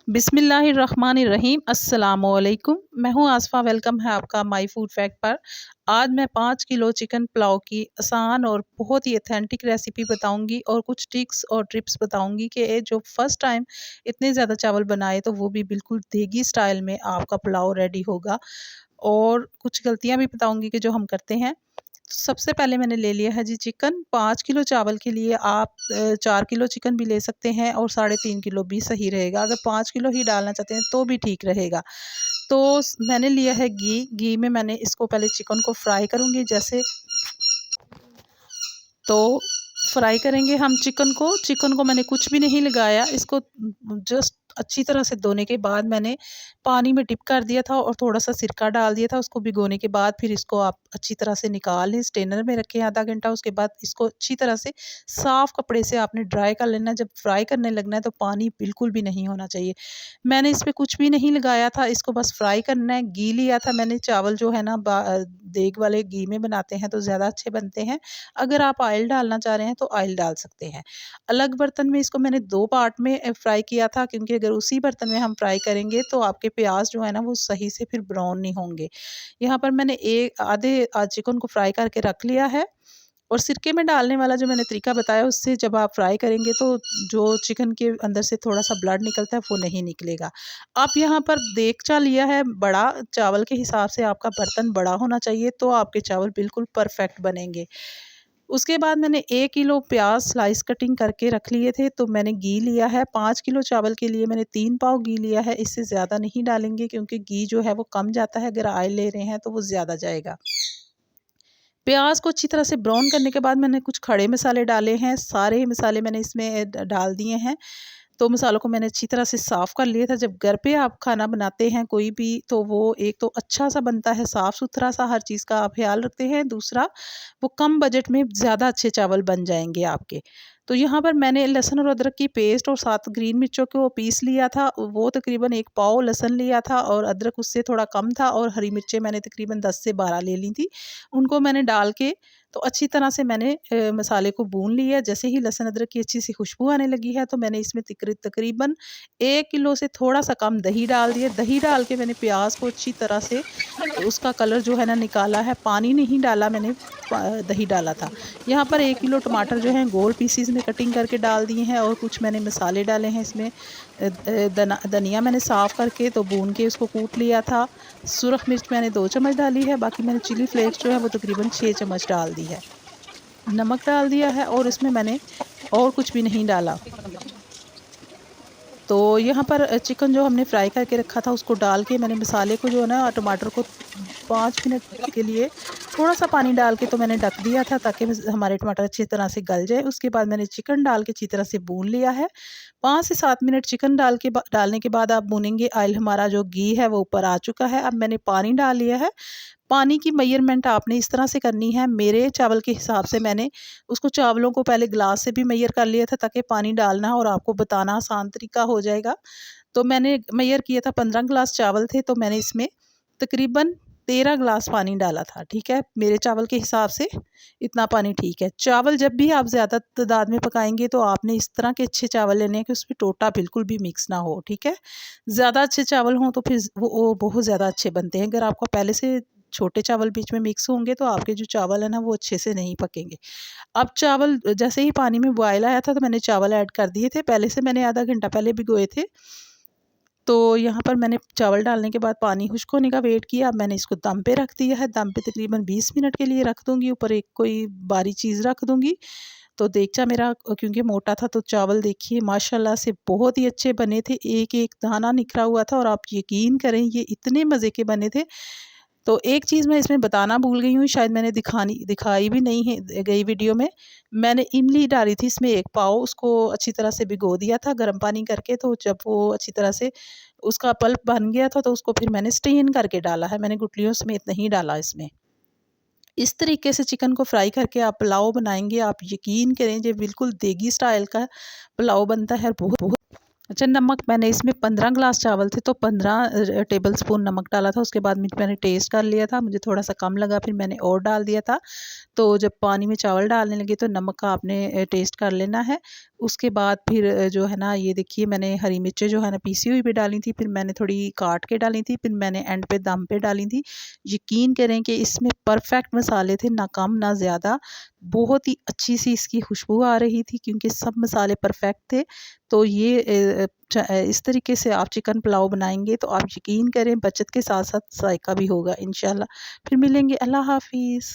बिस्मिल्लाहिर्रहमानिर्रहीम अस्सलामुअलैकुम। मैं हूँ आसफ़ा, वेलकम है आपका माय फूड फैक्ट पर। आज मैं 5 किलो चिकन पुलाव की आसान और बहुत ही ऑथेंटिक रेसिपी बताऊंगी और कुछ टिक्स और ट्रिप्स बताऊंगी कि जो फर्स्ट टाइम इतने ज़्यादा चावल बनाए तो वो भी बिल्कुल देगी स्टाइल में आपका पुलाव रेडी होगा। और कुछ गलतियाँ भी बताऊंगी कि जो हम करते हैं। सबसे पहले मैंने ले लिया है जी चिकन। 5 किलो चावल के लिए आप 4 किलो चिकन भी ले सकते हैं और 3.5 किलो भी सही रहेगा। अगर 5 किलो ही डालना चाहते हैं तो भी ठीक रहेगा। तो मैंने लिया है घी में मैंने इसको पहले चिकन को फ्राई करूँगी। जैसे तो फ्राई करेंगे हम चिकन को मैंने कुछ भी नहीं लगाया। इसको जस्ट अच्छी तरह से धोने के बाद मैंने पानी में डिप कर दिया था और थोड़ा सा सिरका डाल दिया था। उसको भिगोने के बाद फिर इसको आप अच्छी तरह से निकाल लें, स्ट्रेनर में रखें आधा घंटा। उसके बाद इसको अच्छी तरह से साफ़ कपड़े से आपने ड्राई कर लेना। जब फ्राई करने लगना है तो पानी बिल्कुल भी नहीं होना चाहिए। मैंने इस पर कुछ भी नहीं लगाया था, इसको बस फ्राई करना है। घी लिया था मैंने, चावल जो है ना देग वाले घी में बनाते हैं तो ज़्यादा अच्छे बनते हैं। अगर आप ऑयल डालना चाह रहे हैं तो ऑयल डाल सकते हैं। अलग बर्तन में इसको मैंने 2 पार्ट में फ्राई किया था, क्योंकि अगर उसी बर्तन में हम फ्राई करेंगे तो आपके प्याज जो है ना वो सही से फिर ब्राउन नहीं होंगे। यहाँ पर मैंने आधे चिकन को फ्राई करके रख लिया है। और सिरके में डालने वाला जो मैंने तरीका बताया, उससे जब आप फ्राई करेंगे तो जो चिकन के अंदर से थोड़ा सा ब्लड निकलता है वो नहीं निकलेगा। आप यहाँ पर देगचा लिया है बड़ा, चावल के हिसाब से आपका बर्तन बड़ा होना चाहिए तो आपके चावल बिल्कुल परफेक्ट बनेंगे। उसके बाद मैंने 1 किलो प्याज स्लाइस कटिंग करके रख लिए थे। तो मैंने घी लिया है 5 किलो चावल के लिए मैंने 3 पाव घी लिया है। इससे ज़्यादा नहीं डालेंगे क्योंकि घी जो है वो कम जाता है, अगर ऑयल ले रहे हैं तो वो ज़्यादा जाएगा। प्याज को अच्छी तरह से ब्राउन करने के बाद मैंने कुछ खड़े मसाले डाले हैं। सारे ही मसाले मैंने इसमें डाल दिए हैं। तो मसालों को मैंने अच्छी तरह से साफ़ कर लिया था। जब घर पे आप खाना बनाते हैं कोई भी, तो वो एक तो अच्छा सा बनता है, साफ़ सुथरा सा, हर चीज़ का आप ख्याल रखते हैं। दूसरा, वो कम बजट में ज़्यादा अच्छे चावल बन जाएंगे आपके। तो यहाँ पर मैंने लहसुन और अदरक की पेस्ट और 7 ग्रीन मिर्चों को पीस लिया था। वो तकरीबन 1 पाव लहसुन लिया था और अदरक उससे थोड़ा कम था, और हरी मिर्चें मैंने तकरीबन 10 से 12 ले ली थी। उनको मैंने डाल के तो अच्छी तरह से मैंने मसाले को भून लिया। जैसे ही लहसुन अदरक की अच्छी सी खुशबू आने लगी है तो मैंने इसमें तकरीबन 1 किलो से थोड़ा सा कम दही डाल दिया। दही डाल के मैंने प्याज को अच्छी तरह से उसका कलर जो है ना निकाला है। पानी नहीं डाला मैंने, दही डाला था। यहाँ पर 1 किलो टमाटर जो है गोल पीसीज में कटिंग करके डाल दिए हैं, और कुछ मैंने मसाले डाले हैं इसमें। धनिया मैंने साफ़ करके तो भून के उसको कूट लिया था। सुरख मिर्च मैंने 2 चम्मच डाली है। बाकी मैंने चिली फ्लेक्स जो है वो तकरीबन 6 चम्मच डाल दी है। नमक डाल दिया है और इसमें मैंने और कुछ भी नहीं डाला। तो यहाँ पर चिकन जो हमने फ्राई करके रखा था उसको डाल के मैंने मसाले को जो है ना, टमाटर को 5 मिनट के लिए थोड़ा सा पानी डाल के तो मैंने ढक दिया था, ताकि हमारे टमाटर अच्छी तरह से गल जाए। उसके बाद मैंने चिकन डाल के अच्छी तरह से भून लिया है। 5 से 7 मिनट चिकन डालने के बाद आप भूनेंगे। ऑयल हमारा जो घी है वो ऊपर आ चुका है। अब मैंने पानी डाल लिया है। पानी की मेजरमेंट आपने इस तरह से करनी है। मेरे चावल के हिसाब से मैंने उसको चावलों को पहले ग्लास से भी मेजर कर लिया था, ताकि पानी डालना और आपको बताना आसान तरीका हो जाएगा। तो मैंने मेजर किया था, 15 गिलास चावल थे तो मैंने इसमें तकरीबन 13 गिलास पानी डाला था। ठीक है, मेरे चावल के हिसाब से इतना पानी ठीक है। चावल जब भी आप ज़्यादा तादाद में पकाएंगे तो आपने इस तरह के अच्छे चावल लेने हैं कि उसमें टोटा बिल्कुल भी मिक्स ना हो। ठीक है, ज़्यादा अच्छे चावल हों तो फिर वो बहुत ज़्यादा अच्छे बनते हैं। अगर आपको पहले से छोटे चावल बीच में मिक्स होंगे तो आपके जो चावल है ना वो अच्छे से नहीं पकेंगे। अब चावल जैसे ही पानी में बॉयल आया था तो मैंने चावल ऐड कर दिए थे। पहले से मैंने आधा घंटा पहले भिगोए थे। तो यहाँ पर मैंने चावल डालने के बाद पानी खुश्क होने का वेट किया। अब मैंने इसको दम पे रख दिया है। दम पे तकरीबन 20 मिनट के लिए रख दूँगी। ऊपर एक कोई बारी चीज़ रख दूँगी। तो देगचा मेरा क्योंकि मोटा था तो चावल देखिए माशाल्लाह से बहुत ही अच्छे बने थे। एक-एक दाना निखरा हुआ था और आप यकीन करें ये इतने मज़े के बने थे। तो एक चीज़ मैं इसमें बताना भूल गई हूँ, शायद मैंने दिखाई भी नहीं है गई वीडियो में। मैंने इमली डाली थी इसमें 1 पाव, उसको अच्छी तरह से भिगो दिया था गर्म पानी करके। तो जब वो अच्छी तरह से उसका पल्प बन गया था तो उसको फिर मैंने स्टेन करके डाला है। मैंने गुठलियों समेत नहीं डाला इसमें। इस तरीके से चिकन को फ्राई करके आप पुलाव बनाएँगे, आप यकीन करें ये बिल्कुल देगी स्टाइल का पुलाव बनता है। बहुत बहुत अच्छा, नमक मैंने इसमें 15 ग्लास चावल थे तो 15 टेबल स्पून नमक डाला था। उसके बाद मैंने टेस्ट कर लिया था, मुझे थोड़ा सा कम लगा, फिर मैंने और डाल दिया था। तो जब पानी में चावल डालने लगे तो नमक का आपने टेस्ट कर लेना है। उसके बाद फिर जो है ना ये देखिए मैंने हरी मिर्चें जो है ना पीसी हुई भी डाली थी, फिर मैंने थोड़ी काट के डाली थी, फिर मैंने एंड पे दम पे डाली थी। यकीन करें कि इसमें परफेक्ट मसाले थे, ना कम ना ज़्यादा। बहुत ही अच्छी सी इसकी खुशबू आ रही थी क्योंकि सब मसाले परफेक्ट थे। तो ये इस तरीके से आप चिकन पुलाव बनाएंगे तो आप यकीन करें बचत के साथ साथ जायका भी होगा इंशाल्लाह। फिर मिलेंगे। अल्लाह हाफिज़।